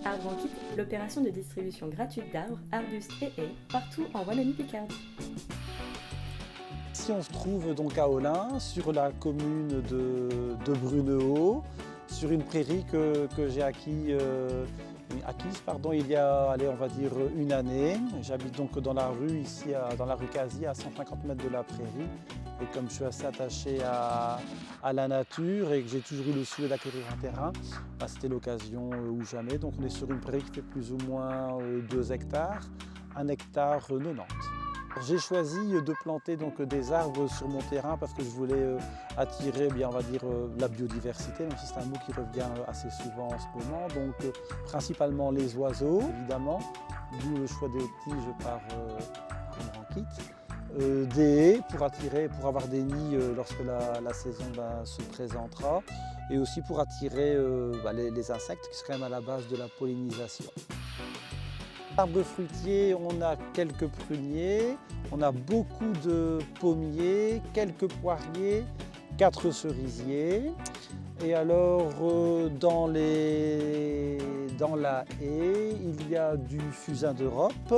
Arbre en kit, l'opération de distribution gratuite d'arbres, arbustes et haies partout en Wallonie-Picardie. Ici on se trouve donc à Olin, sur la commune de Brunehaut, sur une prairie que j'ai acquise il y a, allez, on va dire une année. J'habite donc dans la rue ici, dans la rue Cazy, à 150 mètres de la prairie. Et comme je suis assez attaché à la nature et que j'ai toujours eu le souhait d'acquérir un terrain, bah, c'était l'occasion ou jamais. Donc on est sur une prairie qui fait plus ou moins 2 hectares, 1 hectare 90. J'ai choisi de planter donc des arbres sur mon terrain parce que je voulais attirer, bien, on va dire, la biodiversité, même si c'est un mot qui revient assez souvent en ce moment. Donc principalement les oiseaux, évidemment, d'où le choix des tiges par arbre en kit. Des haies pour attirer, pour avoir des nids lorsque la saison se présentera, et aussi pour attirer les insectes qui sont quand même à la base de la pollinisation. Arbres fruitiers, on a quelques pruniers, on a beaucoup de pommiers, quelques poiriers, 4 cerisiers. Et alors dans la haie, il y a du fusain d'Europe,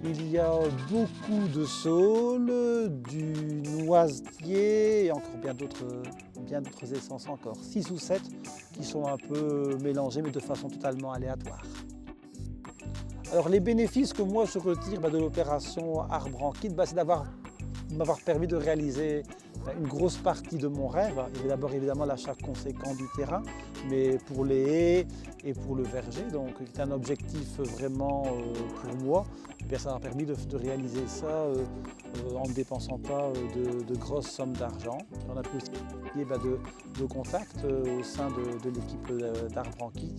il y a beaucoup de saules, du noisetier et encore bien d'autres essences encore. 6 ou 7 qui sont un peu mélangées mais de façon totalement aléatoire. Alors les bénéfices que moi je retire de l'opération Arbre en kit, c'est m'avoir permis de réaliser une grosse partie de mon rêve. Il y a d'abord évidemment l'achat conséquent du terrain, mais pour les haies et pour le verger, donc qui est un objectif vraiment pour moi. Et bien, ça m'a permis de réaliser ça en ne dépensant pas de grosses sommes d'argent. On a pu aussi de contacts au sein de l'équipe d'Arbre en kit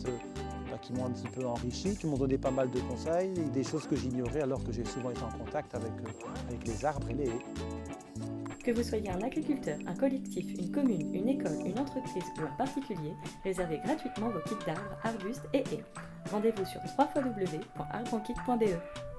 qui m'ont un petit peu enrichi, qui m'ont donné pas mal de conseils, et des choses que j'ignorais alors que j'ai souvent été en contact avec les arbres et les haies. Que vous soyez un agriculteur, un collectif, une commune, une école, une entreprise ou un particulier, réservez gratuitement vos kits d'arbres, arbustes et haies. Rendez-vous sur www.arbrenkit.be.